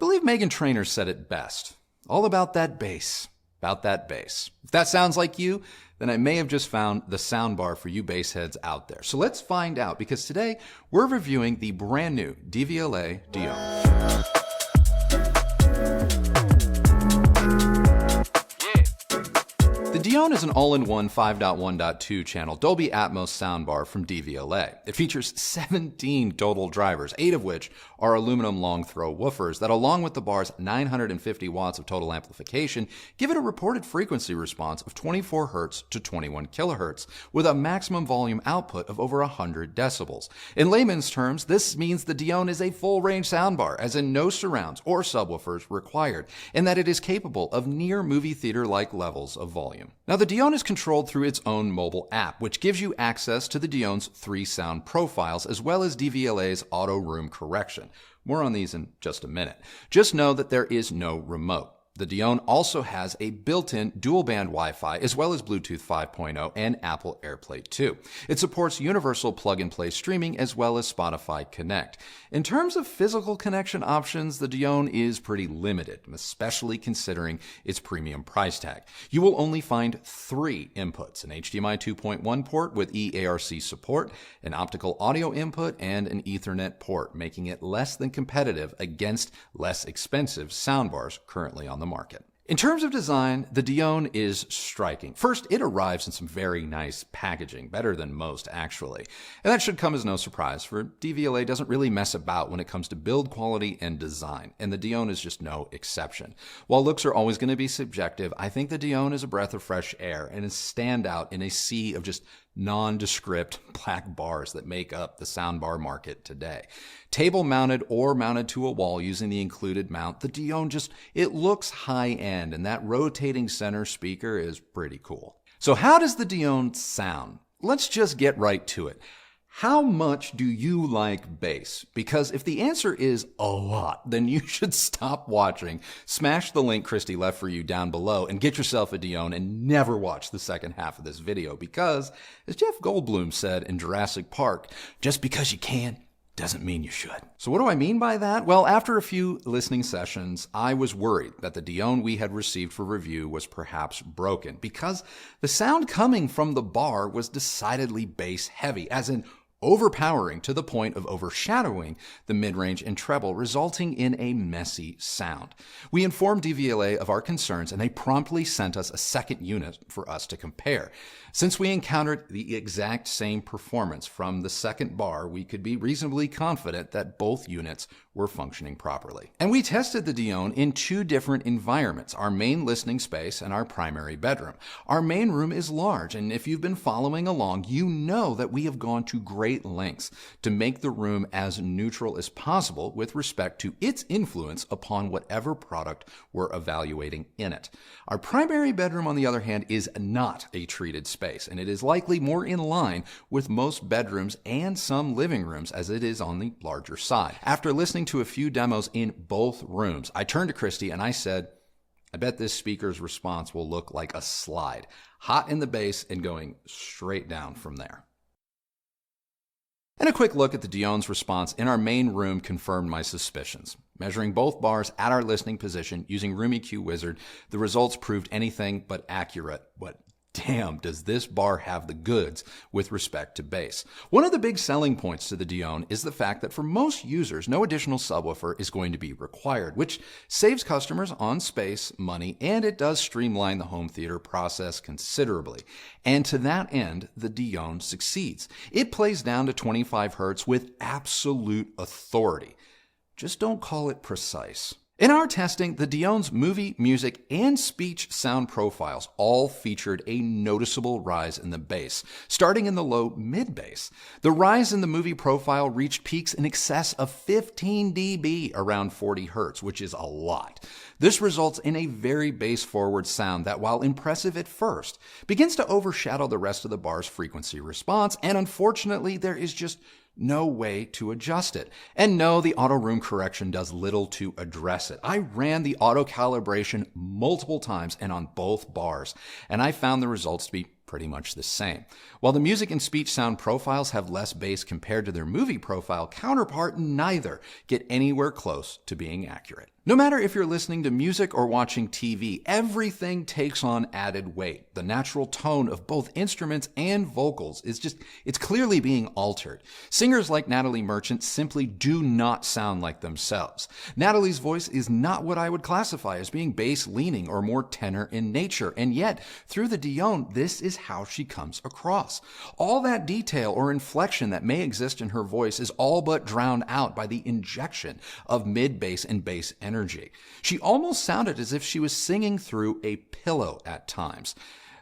believe Meghan Trainor said it best. All about that bass. About that bass. If that sounds like you, then I may have just found the soundbar for you bass heads out there. So let's find out, because today we're reviewing the brand new DION. The DION is an all-in-one 5.1.2 channel Dolby Atmos soundbar from DVLA. It features 17 total drivers, 8 of which are aluminum long-throw woofers that, along with the bar's 950 watts of total amplification, give it a reported frequency response of 24 Hz to 21 kHz, with a maximum volume output of over 100 decibels. In layman's terms, this means the DION is a full-range soundbar, as in no surrounds or subwoofers required, and that it is capable of near movie theater-like levels of volume. Now, the DION is controlled through its own mobile app, which gives you access to the DION's 3 sound profiles, as well as DVLA's auto room correction. More on these in just a minute. Just know that there is no remote. The DION also has a built-in dual-band Wi-Fi, as well as Bluetooth 5.0 and Apple AirPlay 2. It supports universal plug-and-play streaming, as well as Spotify Connect. In terms of physical connection options, the DION is pretty limited, especially considering its premium price tag. You will only find 3 inputs: an HDMI 2.1 port with eARC support, an optical audio input, and an Ethernet port, making it less than competitive against less expensive soundbars currently on the market. In terms of design, the DION is striking. First, it arrives in some very nice packaging, better than most actually. And that should come as no surprise, for DVLA doesn't really mess about when it comes to build quality and design, and the DION is just no exception. While looks are always going to be subjective, I think the DION is a breath of fresh air and a standout in a sea of just nondescript black bars that make up the soundbar market today. Table mounted or mounted to a wall using the included mount, the DION it looks high end, and that rotating center speaker is pretty cool. So how does the DION sound? Let's just get right to it. How much do you like bass? Because if the answer is a lot, then you should stop watching, smash the link Kristi left for you down below, and get yourself a DION and never watch the second half of this video, because, as Jeff Goldblum said in Jurassic Park, just because you can doesn't mean you should. So what do I mean by that? Well, after a few listening sessions, I was worried that the DION we had received for review was perhaps broken, because the sound coming from the bar was decidedly bass heavy, as in overpowering to the point of overshadowing the mid-range and treble, resulting in a messy sound. We informed DVLA of our concerns, and they promptly sent us a second unit for us to compare. Since we encountered the exact same performance from the second bar, we could be reasonably confident that both units were functioning properly. And we tested the DION in 2 different environments: our main listening space and our primary bedroom. Our main room is large, and if you've been following along, you know that we have gone to great lengths to make the room as neutral as possible with respect to its influence upon whatever product we're evaluating in it. Our primary bedroom, on the other hand, is not a treated space, and it is likely more in line with most bedrooms and some living rooms, as it is on the larger side. After listening to a few demos in both rooms, I turned to Kristi and I said, I bet this speaker's response will look like a slide, hot in the bass and going straight down from there. And a quick look at the DION's response in our main room confirmed my suspicions. Measuring both bars at our listening position using Room EQ Wizard, the results proved anything but accurate. But damn, does this bar have the goods with respect to bass. One of the big selling points to the DION is the fact that for most users, no additional subwoofer is going to be required, which saves customers on space, money, and it does streamline the home theater process considerably. And to that end, the DION succeeds. It plays down to 25 Hz with absolute authority. Just don't call it precise. In our testing, the DION's movie, music, and speech sound profiles all featured a noticeable rise in the bass, starting in the low mid-bass. The rise in the movie profile reached peaks in excess of 15 dB around 40 Hz, which is a lot. This results in a very bass-forward sound that, while impressive at first, begins to overshadow the rest of the bar's frequency response, and unfortunately, there is just no way to adjust it. And no, the auto room correction does little to address it. I ran the auto calibration multiple times and on both bars, and I found the results to be pretty much the same. While the music and speech sound profiles have less bass compared to their movie profile counterpart, neither get anywhere close to being accurate. No matter if you're listening to music or watching TV, everything takes on added weight. The natural tone of both instruments and vocals it's clearly being altered. Singers like Natalie Merchant simply do not sound like themselves. Natalie's voice is not what I would classify as being bass-leaning or more tenor in nature, and yet, through the Dion, this is how she comes across. All that detail or inflection that may exist in her voice is all but drowned out by the injection of mid-bass and bass energy. She almost sounded as if she was singing through a pillow at times.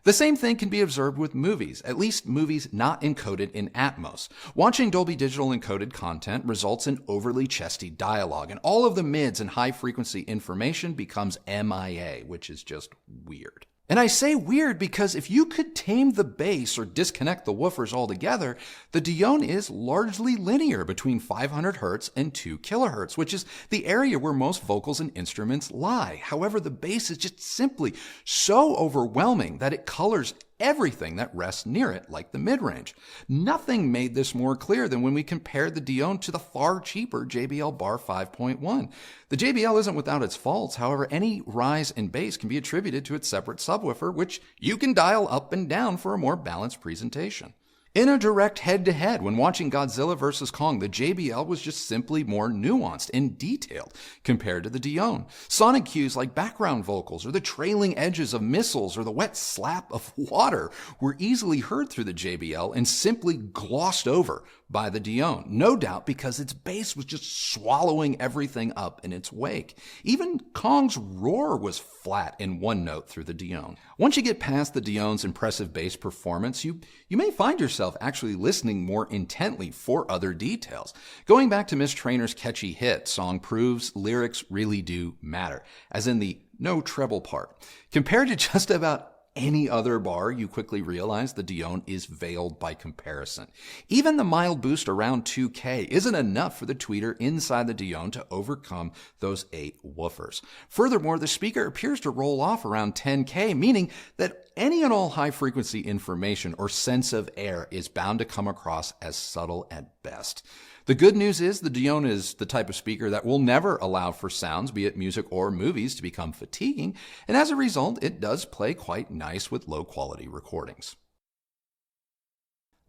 The same thing can be observed with movies, at least movies not encoded in Atmos. Watching Dolby Digital encoded content results in overly chesty dialogue, and all of the mids and high-frequency information becomes MIA, which is just weird. And I say weird because if you could tame the bass or disconnect the woofers altogether, the Dion is largely linear between 500 Hz and 2 kHz, which is the area where most vocals and instruments lie. However, the bass is just simply so overwhelming that it colors everything that rests near it, like the mid-range. Nothing made this more clear than when we compared the Dion to the far cheaper JBL Bar 5.1. The JBL isn't without its faults, however, any rise in bass can be attributed to its separate subwoofer, which you can dial up and down for a more balanced presentation. In a direct head-to-head, when watching Godzilla vs. Kong, the JBL was just simply more nuanced and detailed compared to the Dion. Sonic cues like background vocals or the trailing edges of missiles or the wet slap of water were easily heard through the JBL and simply glossed over by the Dion, no doubt because its bass was just swallowing everything up in its wake. Even Kong's roar was flat in one note through the Dion. Once you get past the Dion's impressive bass performance, you may find yourself actually listening more intently for other details. Going back to Miss Trainor's catchy hit song proves lyrics really do matter, as in the no treble part. Compared to just about any other bar, you quickly realize the Dion is veiled by comparison. Even the mild boost around 2K isn't enough for the tweeter inside the Dion to overcome those 8 woofers. Furthermore, the speaker appears to roll off around 10K, meaning that any and all high-frequency information or sense of air is bound to come across as subtle at best. The good news is the Dion is the type of speaker that will never allow for sounds, be it music or movies, to become fatiguing, and as a result, it does play quite nice with low-quality recordings.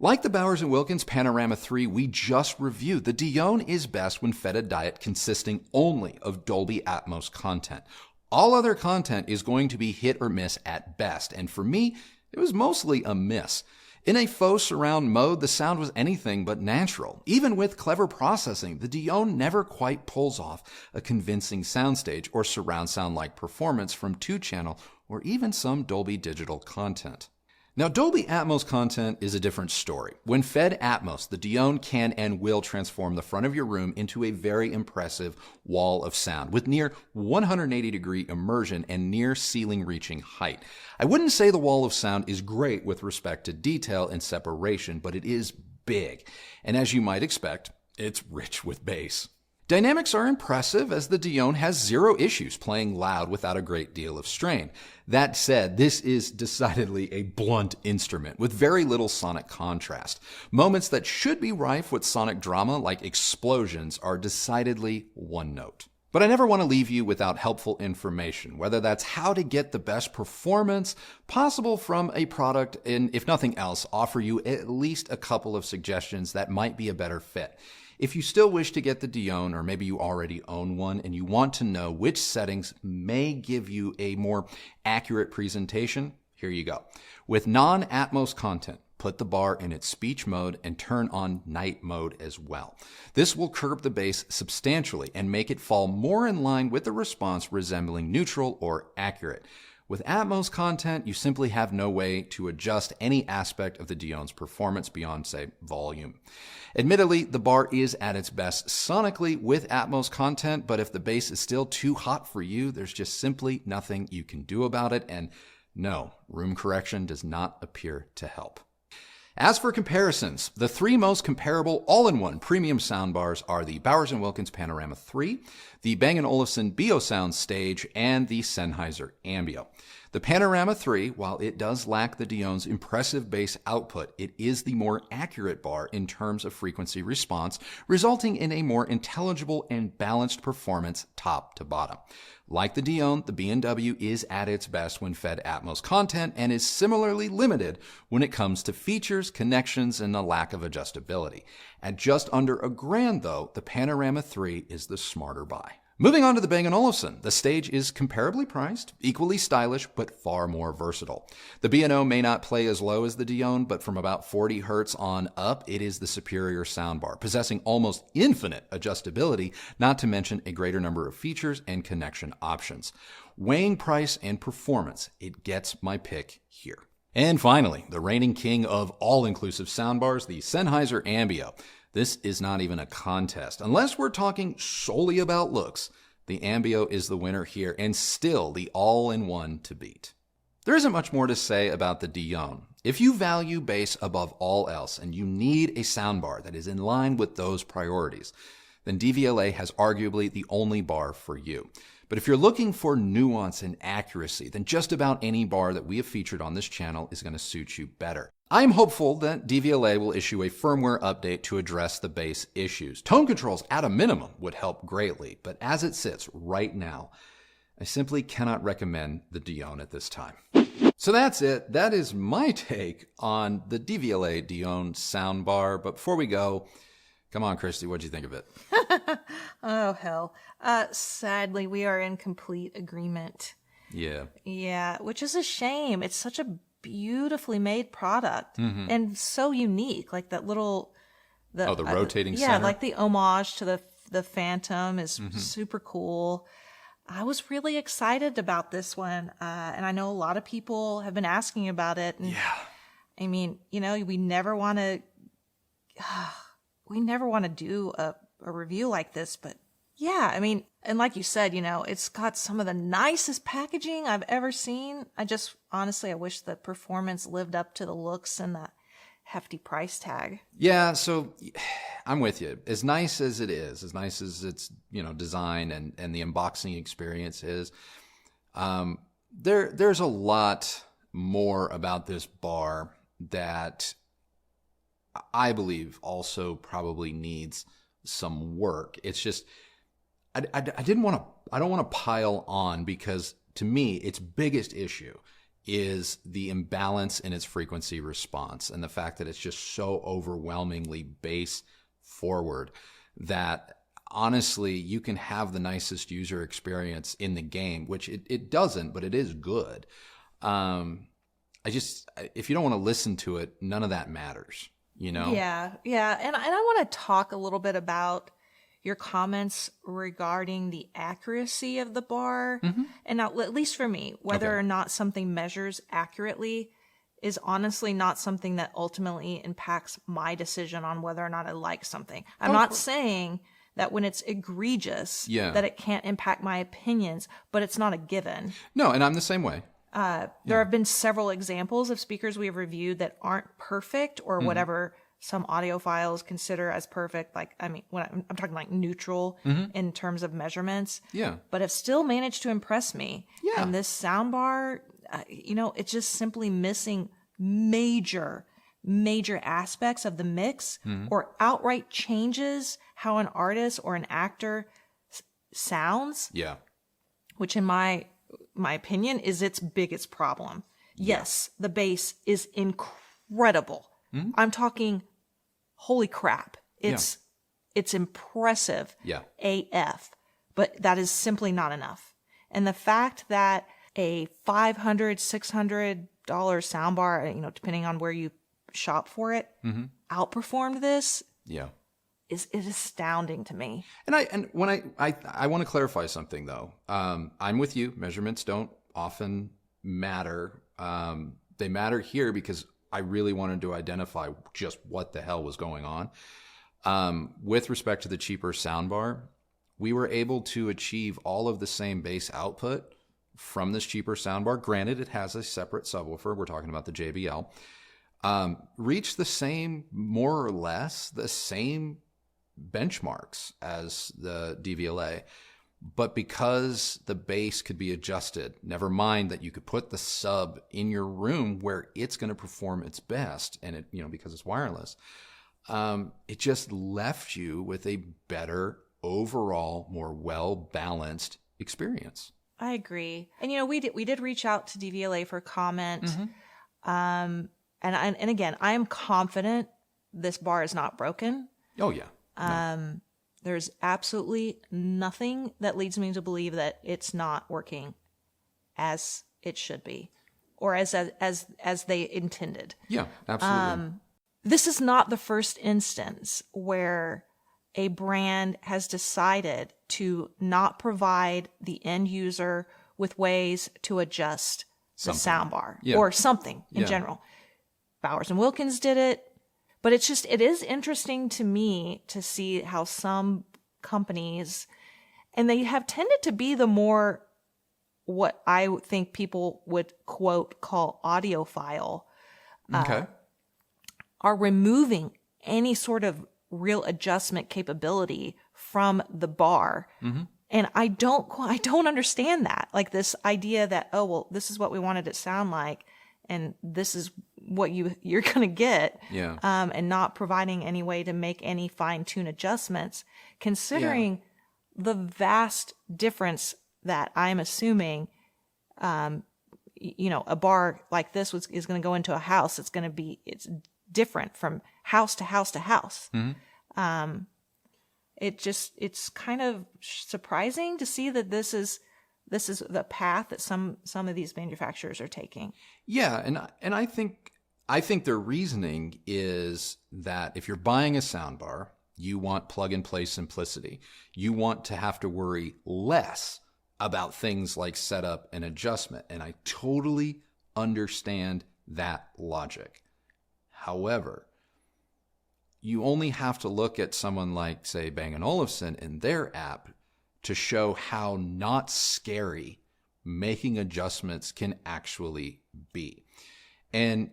Like the Bowers & Wilkins Panorama 3 we just reviewed, the Dion is best when fed a diet consisting only of Dolby Atmos content. All other content is going to be hit or miss at best, and for me, it was mostly a miss. In a faux surround mode, the sound was anything but natural. Even with clever processing, the Dion never quite pulls off a convincing soundstage or surround sound-like performance from 2-channel or even some Dolby Digital content. Now, Dolby Atmos content is a different story. When fed Atmos, the Dion can and will transform the front of your room into a very impressive wall of sound with near 180-degree immersion and near ceiling-reaching height. I wouldn't say the wall of sound is great with respect to detail and separation, but it is big. And as you might expect, it's rich with bass. Dynamics are impressive as the Dion has zero issues playing loud without a great deal of strain. That said, this is decidedly a blunt instrument with very little sonic contrast. Moments that should be rife with sonic drama like explosions are decidedly one note. But I never want to leave you without helpful information, whether that's how to get the best performance possible from a product and, if nothing else, offer you at least a couple of suggestions that might be a better fit. If you still wish to get the Dion, or maybe you already own one and you want to know which settings may give you a more accurate presentation, here you go. With non-Atmos content, put the bar in its speech mode and turn on night mode as well. This will curb the bass substantially and make it fall more in line with a response resembling neutral or accurate. With Atmos content, you simply have no way to adjust any aspect of the Dion's performance beyond, say, volume. Admittedly, the bar is at its best sonically with Atmos content, but if the bass is still too hot for you, there's just simply nothing you can do about it, and no, room correction does not appear to help. As for comparisons, the 3 most comparable all-in-one premium soundbars are the Bowers & Wilkins Panorama 3, the Bang & Olufsen Biosound Stage, and the Sennheiser AMBEO. The Panorama 3, while it does lack the Dion's impressive bass output, it is the more accurate bar in terms of frequency response, resulting in a more intelligible and balanced performance top to bottom. Like the Dion, the B&W is at its best when fed Atmos content and is similarly limited when it comes to features, connections, and a lack of adjustability. At just under $1,000 though, the Panorama 3 is the smarter buy. Moving on to the Bang & Olufsen, the Stage is comparably priced, equally stylish, but far more versatile. The B&O may not play as low as the Dion, but from about 40 Hz on up, it is the superior soundbar, possessing almost infinite adjustability, not to mention a greater number of features and connection options. Weighing price and performance, it gets my pick here. And finally, the reigning king of all-inclusive soundbars, the Sennheiser AMBEO. This is not even a contest. Unless we're talking solely about looks, the AMBEO is the winner here and still the all-in-one to beat. There isn't much more to say about the Dion. If you value bass above all else and you need a soundbar that is in line with those priorities, then DVLA has arguably the only bar for you. But if you're looking for nuance and accuracy, then just about any bar that we have featured on this channel is going to suit you better. I'm hopeful that DVLA will issue a firmware update to address the bass issues. Tone controls at a minimum would help greatly, but as it sits right now, I simply cannot recommend the Dion at this time. So that's it. That is my take on the DVLA Dion soundbar. But before we go, come on, Kristi, what'd you think of it? Oh, hell. Sadly, we are in complete agreement. Yeah. Yeah, which is a shame. It's such a beautifully made product and so unique. Like that little... the rotating yeah, center? like the homage to the Phantom is super cool. I was really excited about this one. And I know a lot of people have been asking about it. And Yeah. I mean, you know, we never want to do a review like this, but yeah, I mean, and like you said, you know, it's got some of the nicest packaging I've ever seen. Honestly, I wish the performance lived up to the looks and the hefty price tag. Yeah, so I'm with you. As nice as it is, as nice as its, design and the unboxing experience is, there's a lot more about this bar that I believe also probably needs some work. It's just, I don't want to pile on, because to me, its biggest issue is the imbalance in its frequency response and the fact that it's just so overwhelmingly bass forward that honestly, you can have the nicest user experience in the game, which it doesn't, but it is good. If you don't want to listen to it, none of that matters, you know? Yeah. And I want to talk a little bit about your comments regarding the accuracy of the bar. And now, at least for me, whether or not something measures accurately is honestly not something that ultimately impacts my decision on whether or not I like something. I'm not saying that when it's egregious, that it can't impact my opinions, but it's not a given. No, and I'm the same way. There have been several examples of speakers we have reviewed that aren't perfect, or whatever some audiophiles consider as perfect. Like, I mean, when I'm talking like neutral in terms of measurements. Yeah. But have still managed to impress me. Yeah. And this soundbar, it's just simply missing major aspects of the mix, or outright changes how an artist or an actor sounds. Yeah. Which in my opinion is its biggest problem. Yes, the bass is incredible. I'm talking, holy crap. It's impressive. Yeah. AF. But that is simply not enough. And the fact that a $500, $600 soundbar, depending on where you shop for it, outperformed this. Yeah. Is astounding to me. And when I want to clarify something though. I'm with you. Measurements don't often matter. They matter here because I really wanted to identify just what the hell was going on. With respect to the cheaper soundbar, we were able to achieve all of the same bass output from this cheaper soundbar. Granted, it has a separate subwoofer. We're talking about the JBL. Reach the same, more or less, the same benchmarks as the DVLA, But because the bass could be adjusted, never mind that you could put the sub in your room where it's going to perform its best, and it, because it's wireless, it just left you with a better overall, more well-balanced experience. I agree. And we did reach out to DVLA for comment. And again, I am confident this bar is not broken. Oh yeah. There's absolutely nothing that leads me to believe that it's not working as it should be, or as they intended. Yeah, absolutely. This is not the first instance where a brand has decided to not provide the end user with ways to adjust the soundbar or something in general. Bowers and Wilkins did it. But it is interesting to me to see how some companies, and they have tended to be the more, what I think people would quote call audiophile, are removing any sort of real adjustment capability from the bar. And I don't understand that. Like this idea that, oh, well, this is what we wanted it to sound like, and this is what you're going to get, and not providing any way to make any fine-tune adjustments, considering the vast difference that I'm assuming, a bar like this is going to go into a house. It's different from house to house to house. It's kind of surprising to see that this is the path that some of these manufacturers are taking. Yeah, and I think their reasoning is that if you're buying a soundbar, you want plug-and-play simplicity. You want to have to worry less about things like setup and adjustment, and I totally understand that logic. However, you only have to look at someone like, say, Bang & Olufsen and their app to show how not scary making adjustments can actually be. And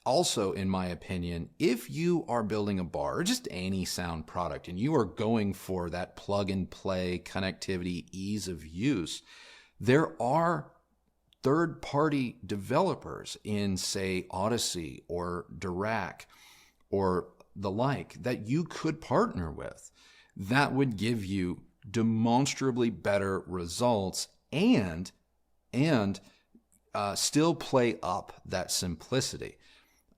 also, in my opinion, if you are building a bar or just any sound product and you are going for that plug and play connectivity, ease of use, there are third-party developers in, say, Odyssey or Dirac or the like that you could partner with that would give you demonstrably better results and still play up that simplicity.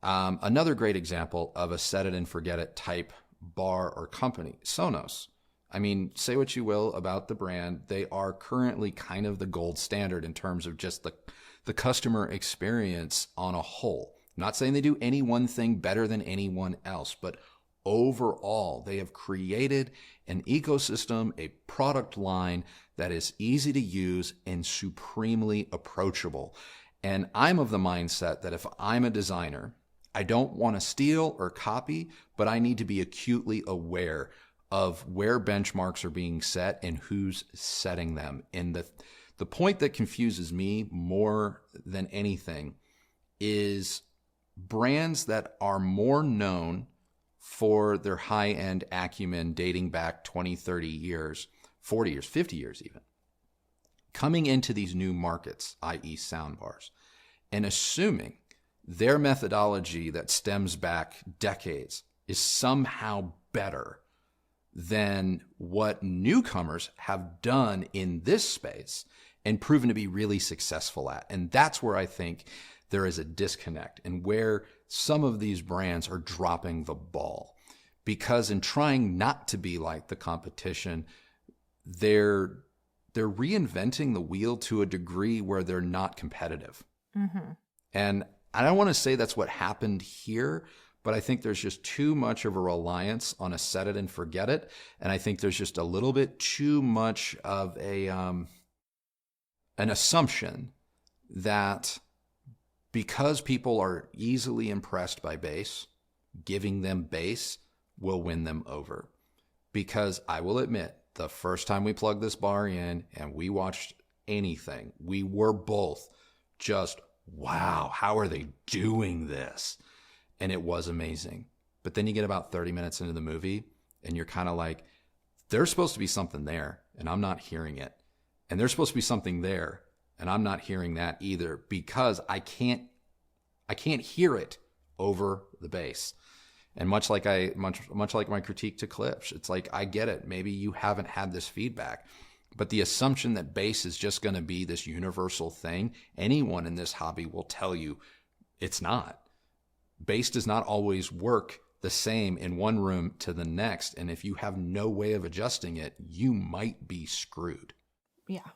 Another great example of a set it and forget it type bar or company, Sonos. I mean, say what you will about the brand, they are currently kind of the gold standard in terms of just the customer experience on a whole. I'm not saying they do any one thing better than anyone else, but overall, they have created an ecosystem, a product line that is easy to use and supremely approachable. And I'm of the mindset that if I'm a designer, I don't want to steal or copy, but I need to be acutely aware of where benchmarks are being set and who's setting them. And the point that confuses me more than anything is brands that are more known for their high-end acumen dating back 20, 30 years, 40 years, 50 years even, coming into these new markets, i.e. soundbars, and assuming their methodology that stems back decades is somehow better than what newcomers have done in this space and proven to be really successful at. And that's where I think there is a disconnect and where some of these brands are dropping the ball. Because in trying not to be like the competition, they're reinventing the wheel to a degree where they're not competitive. And I don't want to say that's what happened here, but I think there's just too much of a reliance on a set it and forget it. And I think there's just a little bit too much of an assumption that because people are easily impressed by bass, giving them bass will win them over. Because I will admit, the first time we plugged this bar in and we watched anything, we were both just, wow, how are they doing this? And it was amazing. But then you get about 30 minutes into the movie and you're kind of like, there's supposed to be something there. and I'm not hearing it. And there's supposed to be something there, and I'm not hearing that either because I can't hear it over the bass. And much like my critique to Klipsch, it's like, I get it. Maybe you haven't had this feedback, but the assumption that bass is just going to be this universal thing, anyone in this hobby will tell you it's not. Bass does not always work the same in one room to the next. And if you have no way of adjusting it, you might be screwed. Yeah.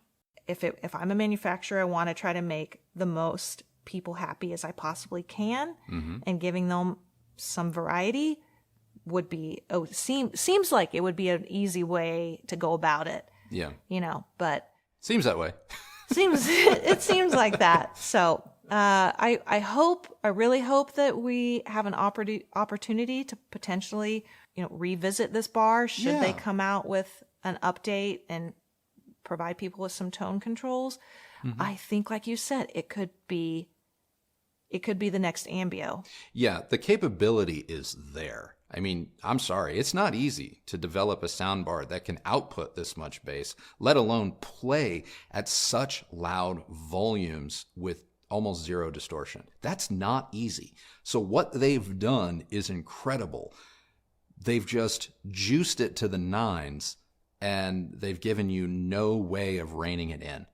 If I'm a manufacturer, I want to try to make the most people happy as I possibly can, and giving them some variety would be, seems like it would be an easy way to go about it. Yeah. But seems that way. it seems like that. So I really hope that we have an opportunity to potentially, revisit this bar should they come out with an update and provide people with some tone controls. I think, like you said, it could be the next AMBEO. Yeah, the capability is there. I mean, I'm sorry, it's not easy to develop a soundbar that can output this much bass, let alone play at such loud volumes with almost zero distortion. That's not easy. So what they've done is incredible. They've just juiced it to the nines, and they've given you no way of reining it in.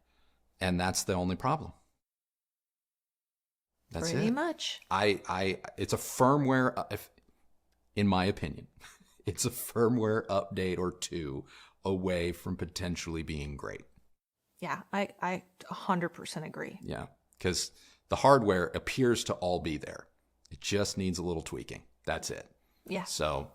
And that's the only problem. That's Pretty it. much. It's a firmware, in my opinion, it's a firmware update or two away from potentially being great. Yeah, I 100% agree. Yeah, because the hardware appears to all be there. It just needs a little tweaking. That's it. Yeah. So,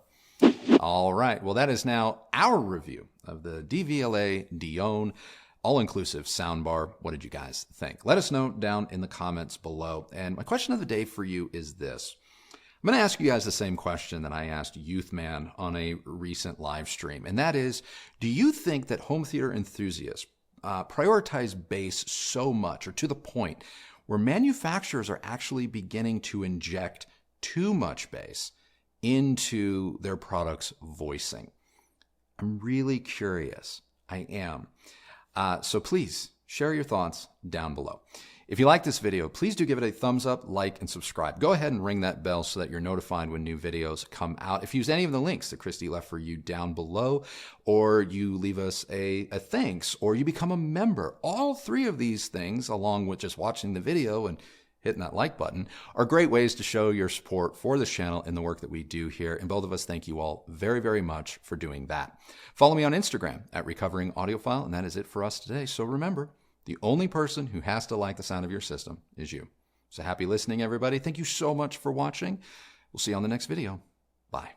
all right. Well, that is now our review of the DVLA DION all-inclusive soundbar. What did you guys think? Let us know down in the comments below. And my question of the day for you is this. I'm going to ask you guys the same question that I asked Youthman on a recent live stream. And that is, do you think that home theater enthusiasts prioritize bass so much, or to the point where manufacturers are actually beginning to inject too much bass into their product's voicing? I'm really curious. I am. So please share your thoughts down below. If you like this video, please do give it a thumbs up, like, and subscribe. Go ahead and ring that bell so that you're notified when new videos come out. If you use any of the links that Kristi left for you down below, or you leave us a thanks, or you become a member, all three of these things, along with just watching the video and hitting that like button, are great ways to show your support for this channel and the work that we do here. And both of us thank you all very, very much for doing that. Follow me on Instagram at Recovering Audiophile, and that is it for us today. So remember, the only person who has to like the sound of your system is you. So happy listening, everybody. Thank you so much for watching. We'll see you on the next video. Bye.